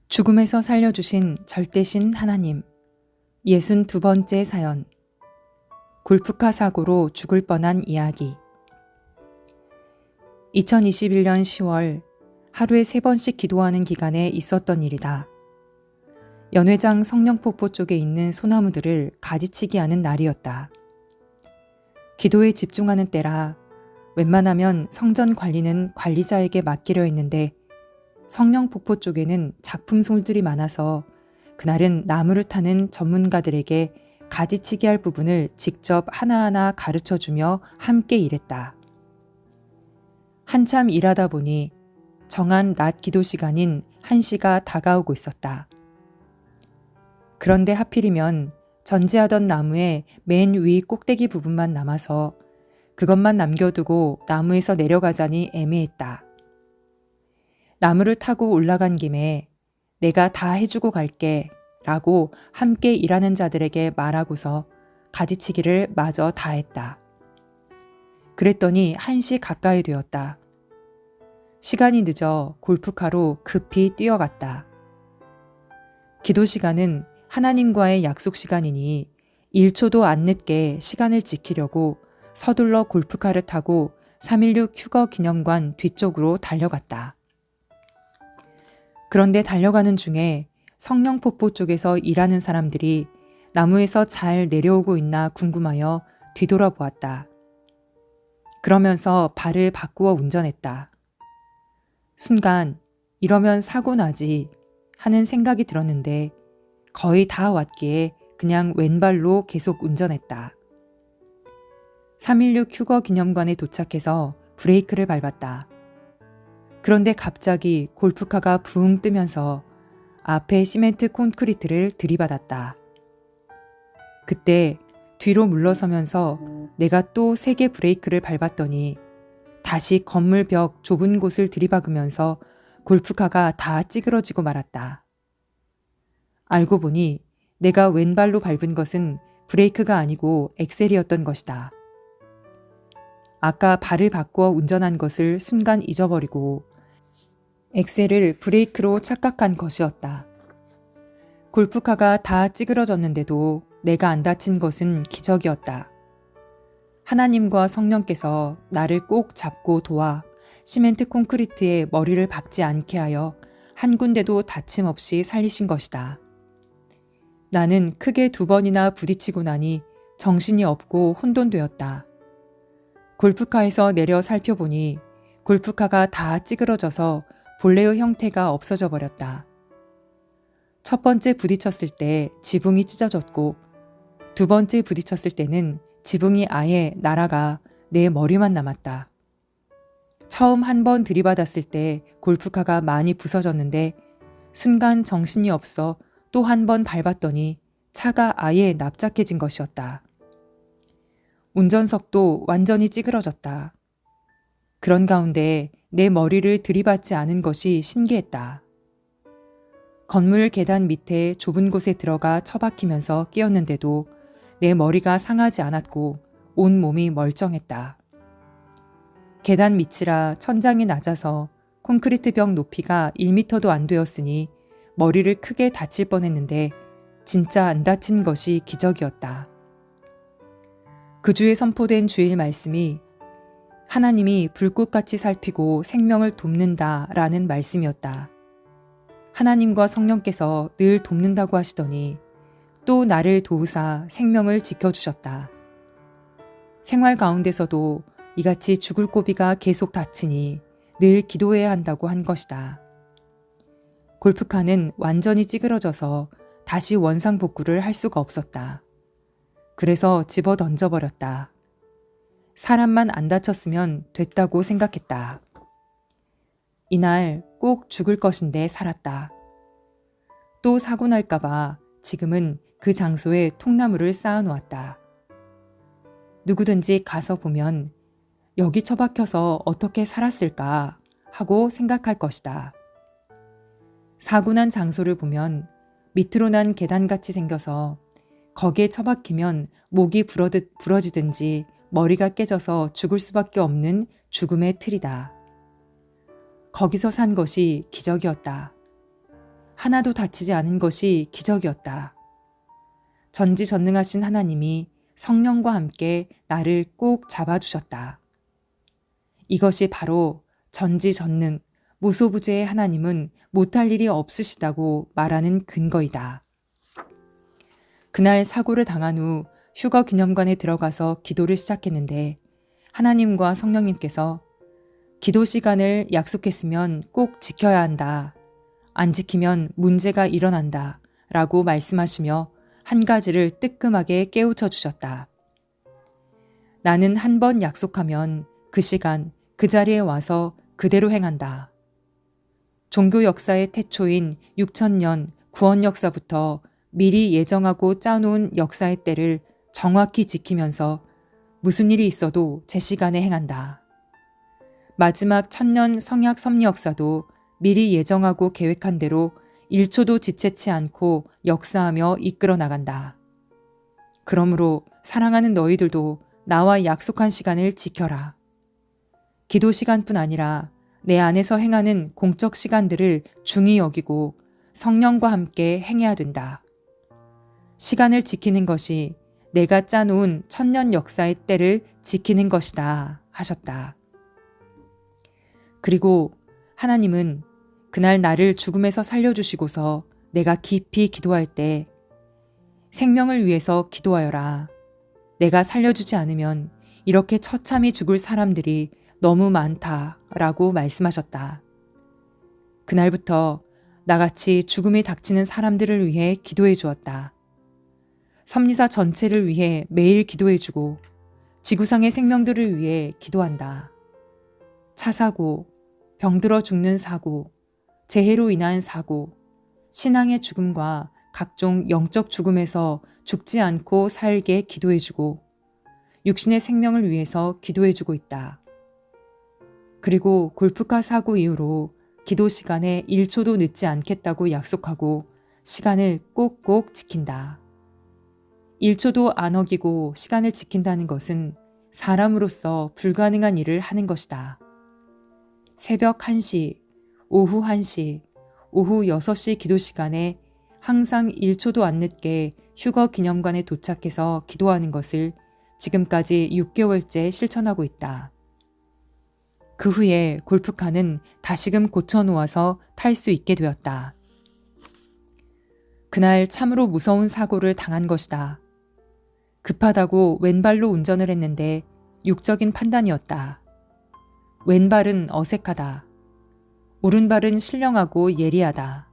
죽음에서 살려주신 절대신 하나님. 62번째 사연. 골프카 사고로 죽을 뻔한 이야기. 2021년 10월 하루에 3번씩 기도하는 기간에 있었던 일이다. 연회장 성령폭포 쪽에 있는 소나무들을 가지치기 하는 날이었다. 기도에 집중하는 때라 웬만하면 성전 관리는 관리자에게 맡기려 했는데 성령폭포 쪽에는 작품솔들이 많아서 그날은 나무를 타는 전문가들에게 가지치기 할 부분을 직접 하나하나 가르쳐주며 함께 일했다. 한참 일하다 보니 정한 낮 기도 시간인 1시가 다가오고 있었다. 그런데 하필이면 전제하던 나무의 맨 위 꼭대기 부분만 남아서 그것만 남겨두고 나무에서 내려가자니 애매했다. 나무를 타고 올라간 김에 내가 다 해주고 갈게 라고 함께 일하는 자들에게 말하고서 가지치기를 마저 다 했다. 그랬더니 1시 가까이 되었다. 시간이 늦어 골프카로 급히 뛰어갔다. 기도 시간은 하나님과의 약속 시간이니 1초도 안 늦게 시간을 지키려고 서둘러 골프카를 타고 316 휴거 기념관 뒤쪽으로 달려갔다. 그런데 달려가는 중에 성령폭포 쪽에서 일하는 사람들이 나무에서 잘 내려오고 있나 궁금하여 뒤돌아보았다. 그러면서 발을 바꾸어 운전했다. 순간 이러면 사고 나지 하는 생각이 들었는데 거의 다 왔기에 그냥 왼발로 계속 운전했다. 316 휴거 기념관에 도착해서 브레이크를 밟았다. 그런데 갑자기 골프카가 붕 뜨면서 앞에 시멘트 콘크리트를 들이받았다. 그때 뒤로 물러서면서 내가 또 3개 브레이크를 밟았더니 다시 건물 벽 좁은 곳을 들이박으면서 골프카가 다 찌그러지고 말았다. 알고 보니 내가 왼발로 밟은 것은 브레이크가 아니고 엑셀이었던 것이다. 아까 발을 바꾸어 운전한 것을 순간 잊어버리고 엑셀을 브레이크로 착각한 것이었다. 골프카가 다 찌그러졌는데도 내가 안 다친 것은 기적이었다. 하나님과 성령께서 나를 꼭 잡고 도와 시멘트 콘크리트에 머리를 박지 않게 하여 한 군데도 다침 없이 살리신 것이다. 나는 크게 2번이나 부딪히고 나니 정신이 없고 혼돈되었다. 골프카에서 내려 살펴보니 골프카가 다 찌그러져서 본래의 형태가 없어져 버렸다. 첫 번째 부딪혔을 때 지붕이 찢어졌고 2번째 부딪혔을 때는 지붕이 아예 날아가 내 머리만 남았다. 처음 한 번 들이받았을 때 골프카가 많이 부서졌는데 순간 정신이 없어 또 한 번 밟았더니 차가 아예 납작해진 것이었다. 운전석도 완전히 찌그러졌다. 그런 가운데 내 머리를 들이받지 않은 것이 신기했다. 건물 계단 밑에 좁은 곳에 들어가 처박히면서 끼었는데도 내 머리가 상하지 않았고 온 몸이 멀쩡했다. 계단 밑이라 천장이 낮아서 콘크리트 벽 높이가 1m도 안 되었으니 머리를 크게 다칠 뻔했는데 진짜 안 다친 것이 기적이었다. 그 주에 선포된 주일 말씀이 하나님이 불꽃같이 살피고 생명을 돕는다 라는 말씀이었다. 하나님과 성령께서 늘 돕는다고 하시더니 또 나를 도우사 생명을 지켜주셨다. 생활 가운데서도 이같이 죽을 고비가 계속 닥치니 늘 기도해야 한다고 한 것이다. 골프카는 완전히 찌그러져서 다시 원상복구를 할 수가 없었다. 그래서 집어 던져버렸다. 사람만 안 다쳤으면 됐다고 생각했다. 이날 꼭 죽을 것인데 살았다. 또 사고 날까봐 지금은 그 장소에 통나무를 쌓아놓았다. 누구든지 가서 보면 여기 처박혀서 어떻게 살았을까 하고 생각할 것이다. 사고 난 장소를 보면 밑으로 난 계단같이 생겨서 거기에 처박히면 목이 부러지든지 머리가 깨져서 죽을 수밖에 없는 죽음의 틀이다. 거기서 산 것이 기적이었다. 하나도 다치지 않은 것이 기적이었다. 전지전능하신 하나님이 성령과 함께 나를 꼭 잡아주셨다. 이것이 바로 전지전능, 무소부재의 하나님은 못할 일이 없으시다고 말하는 근거이다. 그날 사고를 당한 후 휴거 기념관에 들어가서 기도를 시작했는데 하나님과 성령님께서 기도 시간을 약속했으면 꼭 지켜야 한다. 안 지키면 문제가 일어난다. 라고 말씀하시며 한 가지를 뜨끔하게 깨우쳐 주셨다. 나는 한 번 약속하면 그 시간 그 자리에 와서 그대로 행한다. 종교 역사의 태초인 6,000년 구원 역사부터 미리 예정하고 짜놓은 역사의 때를 정확히 지키면서 무슨 일이 있어도 제 시간에 행한다. 마지막 1000년 성약 섭리 역사도 미리 예정하고 계획한 대로 1초도 지체치 않고 역사하며 이끌어 나간다. 그러므로 사랑하는 너희들도 나와 약속한 시간을 지켜라. 기도 시간뿐 아니라 내 안에서 행하는 공적 시간들을 중히 여기고 성령과 함께 행해야 된다. 시간을 지키는 것이 내가 짜놓은 1000년 역사의 때를 지키는 것이다 하셨다. 그리고 하나님은 그날 나를 죽음에서 살려주시고서 내가 깊이 기도할 때 생명을 위해서 기도하여라. 내가 살려주지 않으면 이렇게 처참히 죽을 사람들이 너무 많다라고 말씀하셨다. 그날부터 나같이 죽음이 닥치는 사람들을 위해 기도해 주었다. 섭리사 전체를 위해 매일 기도해 주고 지구상의 생명들을 위해 기도한다. 차 사고, 병들어 죽는 사고, 재해로 인한 사고, 신앙의 죽음과 각종 영적 죽음에서 죽지 않고 살게 기도해 주고 육신의 생명을 위해서 기도해 주고 있다. 그리고 골프카 사고 이후로 기도 시간에 1초도 늦지 않겠다고 약속하고 시간을 꼭꼭 지킨다. 1초도 안 어기고 시간을 지킨다는 것은 사람으로서 불가능한 일을 하는 것이다. 새벽 1시, 오후 1시, 오후 6시 기도 시간에 항상 1초도 안 늦게 휴거 기념관에 도착해서 기도하는 것을 지금까지 6개월째 실천하고 있다. 그 후에 골프카는 다시금 고쳐놓아서 탈 수 있게 되었다. 그날 참으로 무서운 사고를 당한 것이다. 급하다고 왼발로 운전을 했는데 육적인 판단이었다. 왼발은 어색하다. 오른발은 신령하고 예리하다.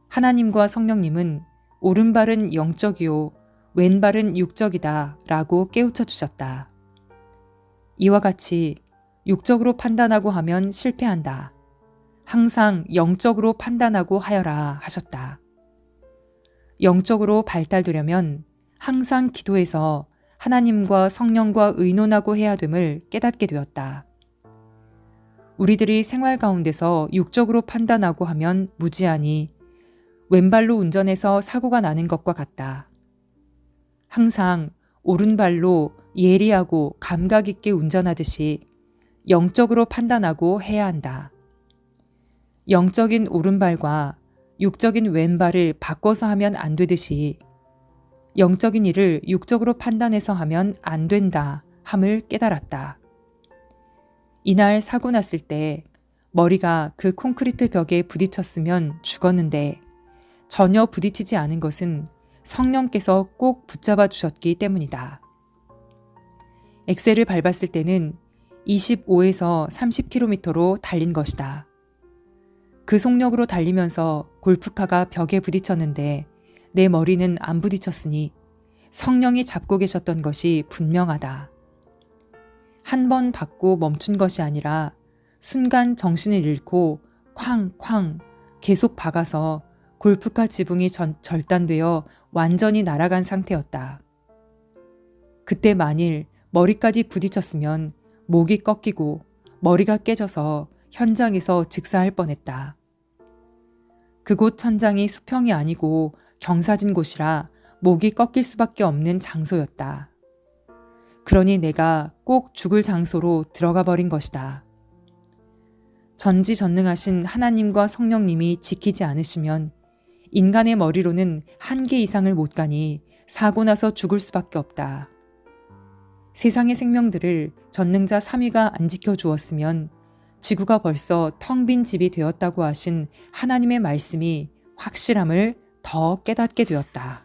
하나님과 성령님은 오른발은 영적이요 왼발은 육적이다 라고 깨우쳐 주셨다. 이와 같이 육적으로 판단하고 하면 실패한다. 항상 영적으로 판단하고 하여라 하셨다. 영적으로 발달되려면 항상 기도해서 하나님과 성령과 의논하고 해야 됨을 깨닫게 되었다. 우리들이 생활 가운데서 육적으로 판단하고 하면 무지하니 왼발로 운전해서 사고가 나는 것과 같다. 항상 오른발로 예리하고 감각 있게 운전하듯이 영적으로 판단하고 해야 한다. 영적인 오른발과 육적인 왼발을 바꿔서 하면 안 되듯이 영적인 일을 육적으로 판단해서 하면 안 된다 함을 깨달았다. 이날 사고 났을 때 머리가 그 콘크리트 벽에 부딪혔으면 죽었는데 전혀 부딪히지 않은 것은 성령께서 꼭 붙잡아 주셨기 때문이다. 엑셀을 밟았을 때는 25에서 30km로 달린 것이다. 그 속력으로 달리면서 골프카가 벽에 부딪혔는데 내 머리는 안 부딪혔으니 성령이 잡고 계셨던 것이 분명하다. 한 번 받고 멈춘 것이 아니라 순간 정신을 잃고 쾅쾅 계속 박아서 골프카 지붕이 절단되어 완전히 날아간 상태였다. 그때 만일 머리까지 부딪혔으면 목이 꺾이고 머리가 깨져서 현장에서 즉사할 뻔했다. 그곳 천장이 수평이 아니고 경사진 곳이라 목이 꺾일 수밖에 없는 장소였다. 그러니 내가 꼭 죽을 장소로 들어가 버린 것이다. 전지전능하신 하나님과 성령님이 지키지 않으시면 인간의 머리로는 한계 이상을 못 가니 사고 나서 죽을 수밖에 없다. 세상의 생명들을 전능자 3위가 안 지켜주었으면 지구가 벌써 텅 빈 집이 되었다고 하신 하나님의 말씀이 확실함을 더 깨닫게 되었다.